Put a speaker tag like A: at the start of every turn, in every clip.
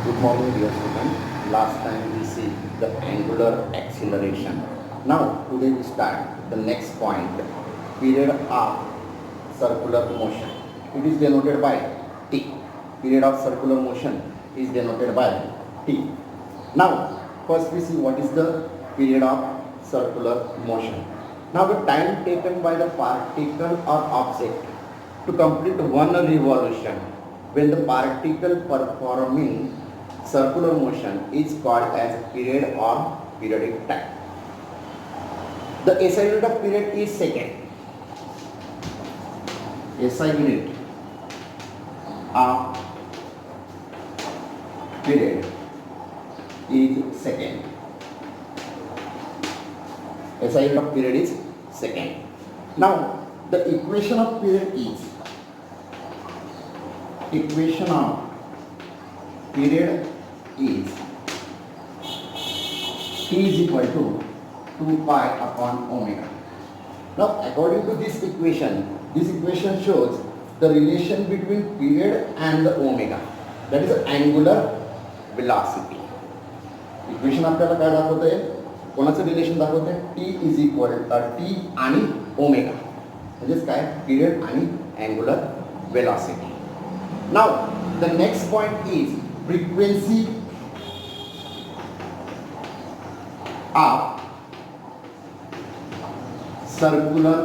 A: Good morning, dear student. Last time we see the angular acceleration. Now today we start the next point, period of circular motion. It is denoted by t. Period of circular motion is denoted by t. Now first we see what is the period of circular motion. Now the time taken by the particle or object to complete one revolution when the particle performing circular motion is called as period or periodic time. The SI unit of period is second. SI unit of period is second. SI unit of period is second. Now the equation of period is is T is equal to 2 pi upon omega. Now according to this equation shows the relation between period and the omega, that is angular velocity. Equation आपल्याला काय दाखवते, कोणाचं relation दाखवते, T is equal T आणि omega म्हणजेच काय, period आणि angular velocity. Now the next point is frequency of circular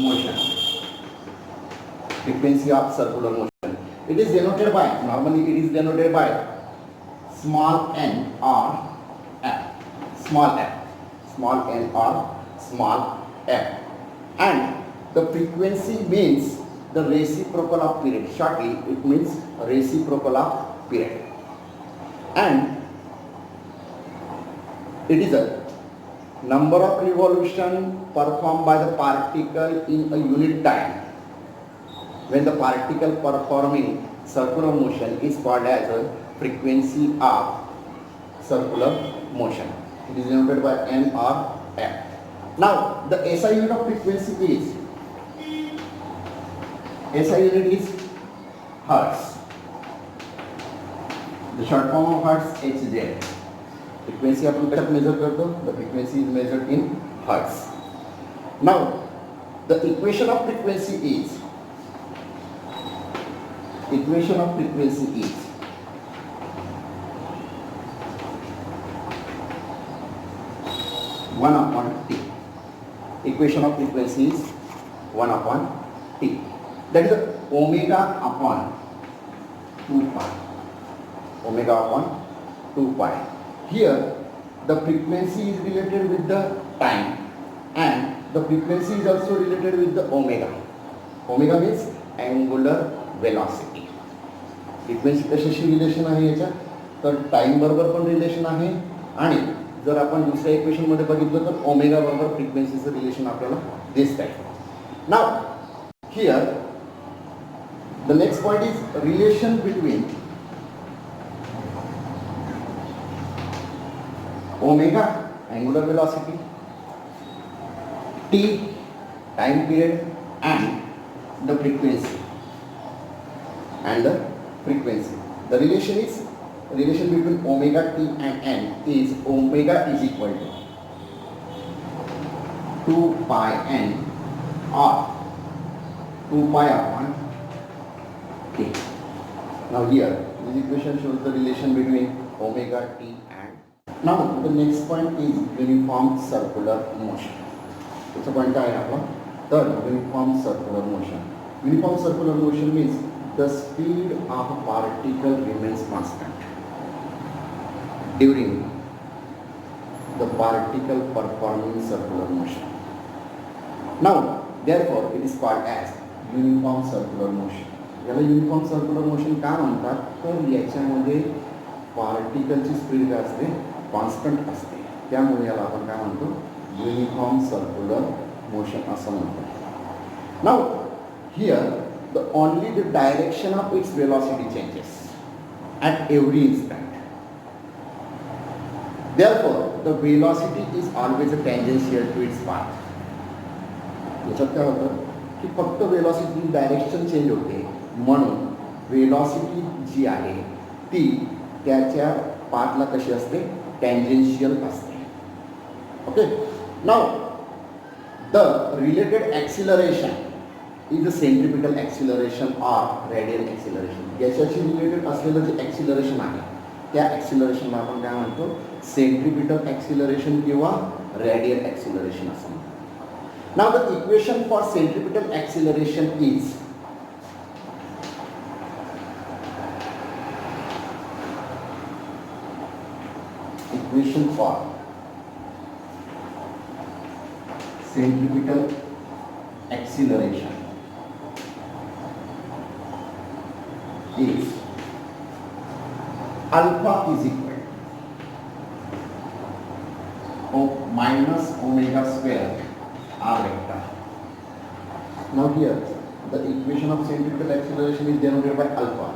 A: motion. Frequency of circular motion. It is denoted by, normally it is denoted by small n or f, small f, small n or small f, and the frequency means the reciprocal of period. Shortly it means reciprocal of period, and it is a number of revolution performed by the particle in a unit time when the particle performing circular motion is called as a frequency of circular motion. It is denoted by n or f. Now the SI unit of frequency is hertz. The short form of hertz Hz. Frequency आपण कशात major करतो, the frequency is measured in hertz. Now the equation of frequency is 1 upon t. Equation of frequency is 1 upon t. That is omega upon 2 pi. Omega upon 2 pi. Here the frequency is related with the time and the frequency is also related with the omega. Omega means angular velocity. Frequency कशाशी relation आहे याच्यात, तर time बरोबर पण relation आहे आणि जर आपण दुसऱ्या इक्वेशन मध्ये बघितलं तर ओमेगा बरोबर फ्रिक्वेन्सीचं रिलेशन आपल्याला दिसत आहे. Now here the next point is relation between omega angular velocity, t time period, and the frequency. The relation between omega t and n is omega is equal to 2 pi n or 2 pi upon t. Now here this equation shows the relation between omega t and. Now the next point is uniform circular motion. त्याचा point काय आहे आपला, तर uniform circular motion. Uniform circular motion means the speed of a particle remains constant during the particle performing circular motion. Now therefore it is called as uniform circular motion. याला uniform circular motion का म्हणतात, तर याच्यामध्ये पार्टिकलची speed काय असते, constant असते, त्यामुळे याला आपण काय म्हणतो, युनिफॉर्म सर्क्युलर मोशन असं म्हणतो. Now here only the direction of its velocity changes at every instant. Therefore, the velocity is always a tangential to its path. याच्यात काय होतं की फक्त वेलॉसिटी डायरेक्शन चेंज होते, म्हणून वेलॉसिटी जी आहे ती त्याच्या पाथला कशी असते, टँजेन्शियल असते. Okay. Now the related acceleration is the centripetal acceleration or radial acceleration. याच्याशी रिलेटेड असलेलं जे ॲक्सिलरेशन आहे त्या ॲक्सिलरेशनला आपण काय म्हणतो, सेंट्रिपिटल ॲक्सिलरेशन किंवा रेडियल ॲक्सिलरेशन असं म्हणतो. Now the equation for centripetal acceleration is equation for centripetal acceleration is alpha is equal to minus omega square r vector. Now here the equation of centripetal acceleration is denoted by alpha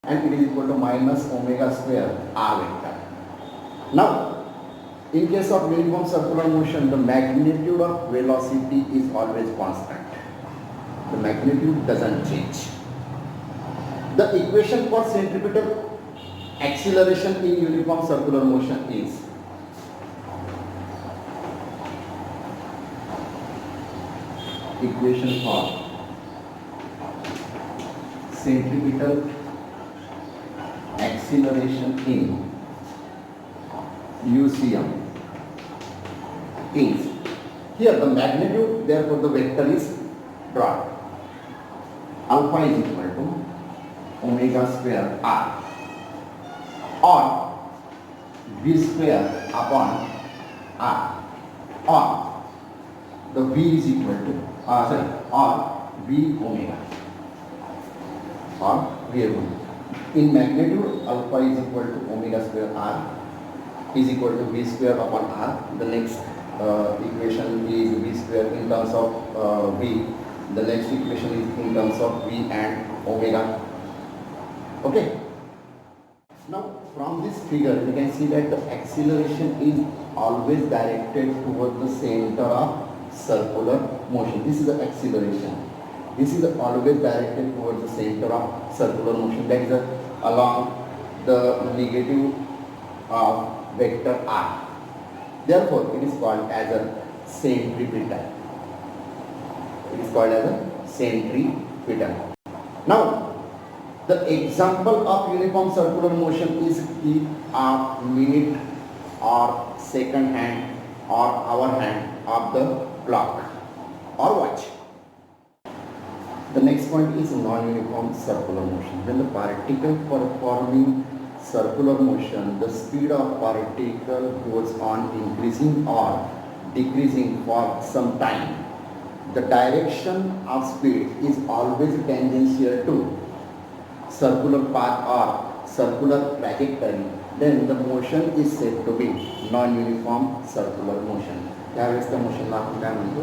A: and it is equal to minus omega square r vector. Now, in case of uniform circular motion, the magnitude of velocity is always constant. The magnitude doesn't change. The equation for centripetal acceleration in uniform circular motion is equation for centripetal acceleration in UCM is, here the magnitude, therefore the vector is drawn. Alpha is equal to omega square r or v square upon r, or the v is equal to or v omega or v omega. In magnitude, alpha is equal to omega square r is equal to v square upon r. The next equation is v square in terms of v. The next equation is in terms of v and omega. Okay. Now from this figure you can see that the acceleration is always directed towards the center of circular motion. This is the acceleration. This is always directed towards the center of circular motion. That is along the negative of vector r. Therefore, it is called as a centripetal. It is called as a centripetal. Now, the example of uniform circular motion is keep a minute or second hand or hour hand of the clock or watch. The next point is non-uniform circular motion. When the particle performing circular motion, the speed of particle goes on increasing or decreasing for some time. The direction of speed is always tangential to circular path or circular trajectory. Then the motion is said to be non-uniform circular motion. त्यावेळेस त्या मोशनला आपण काय म्हणतो,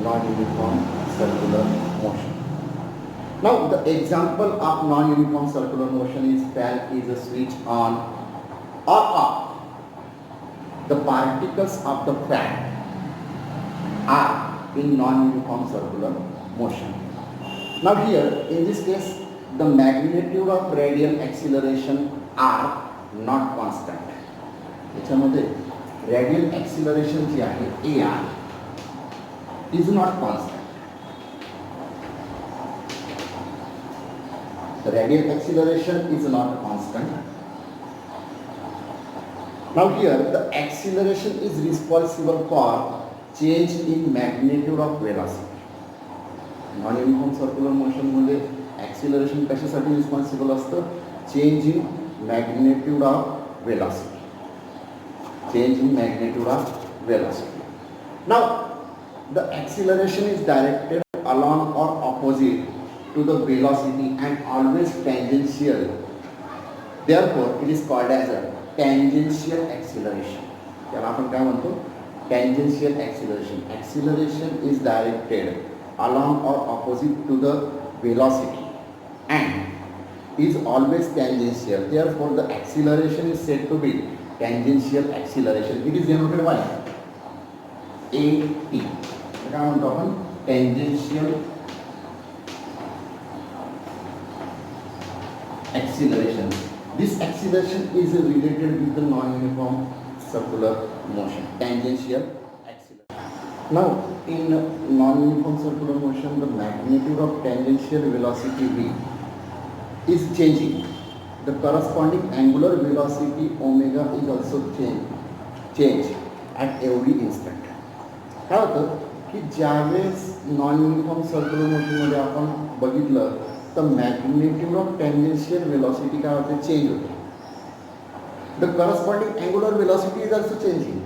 A: non-uniform circular motion. Now the example of non-uniform circular motion is fan is a switch on or off. The particles of the fan are in non-uniform circular motion. Now here in this case the magnitude of radial acceleration are not constant. याच्यामध्ये radial acceleration जी आहे AR is not constant. The radial acceleration is not constant. Now here the acceleration is responsible for change in magnitude of velocity. Non-uniform circular motion मध्ये acceleration कशासाठी responsible असतं, change in magnitude of velocity. Change in magnitude of velocity. Now the acceleration is directed along or opposite to the velocity and always tangential. Therefore, it is called as a tangential acceleration. त्याला आपण काय म्हणतो, tangential acceleration. Acceleration is directed along or opposite to the velocity and is always tangential. Therefore, the acceleration is said to be tangential acceleration. It is denoted by AT. काय म्हणतो आपण, tangential acceleration This acceleration is related with the non-uniform circular motion, tangential acceleration. Now, in non-uniform circular motion, the magnitude of tangential velocity v is changing. The corresponding angular velocity omega is also change at every instant. काय होतं की ज्यावेळेस non uniform circular मोशनमध्ये आपण बघितलं तर magnitude of tangential velocity काय होते, change होते. The corresponding angular velocity is also changing.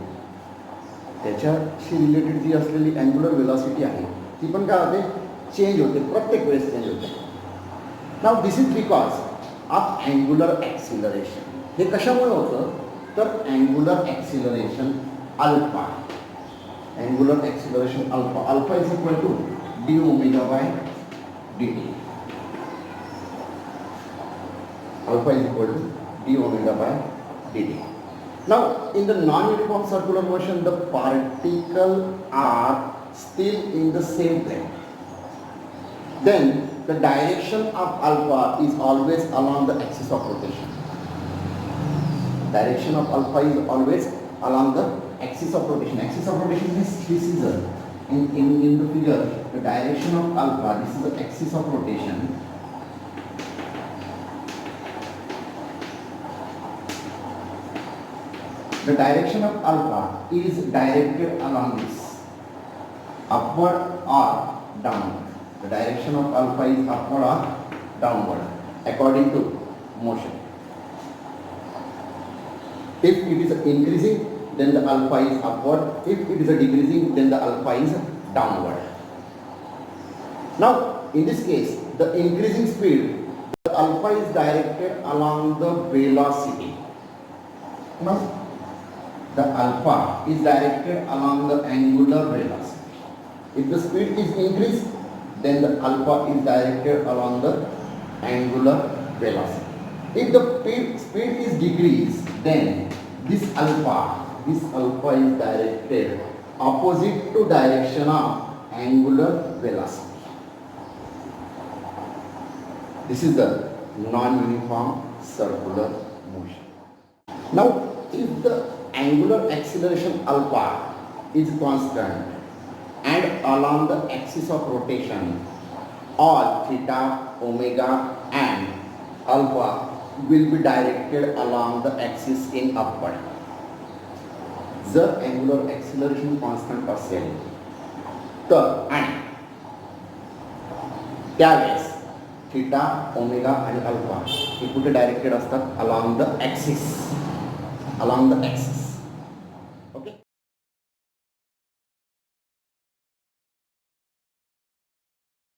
A: त्याच्याशी रिलेटेड जी असलेली अँग्युलर वेलॉसिटी आहे ती पण काय होते, चेंज होते, प्रत्येक वेळेस चेंज होते. Now this is because of angular acceleration. हे कशामुळे होतं तर angular acceleration alpha, angular acceleration alpha. Alpha is equal to d omega by dt. Alpha is equal to d omega by dt. Now, in the non-uniform circular motion, the particles are still in the same plane. Then, the direction of alpha is always along the axis of rotation. Direction of alpha is always along the axis of rotation. Axis of rotation is this is in the figure. The direction of alpha. This is the axis of rotation. The direction of alpha is directed along this, upward or downward. The direction of alpha is upward or downward according to motion. If it is increasing, then the alpha is upward. If it is decreasing, then the alpha is downward. Now, in this case, the increasing speed, the alpha is directed along the velocity. Now, the alpha is directed along the angular velocity. If the speed is increased, then the alpha is directed along the angular velocity. If the speed is decreased, then this alpha is directed opposite to direction of angular velocity. This is the non-uniform circular motion. Now, if the angular acceleration alpha is constant and along the axis of rotation, all theta, omega and alpha will be directed along the axis in upward. जर angular acceleration constant असेल तर आणि त्यावेळेस theta, omega आणि alpha हे कुठे directed असतात, along the axis. Along the axis.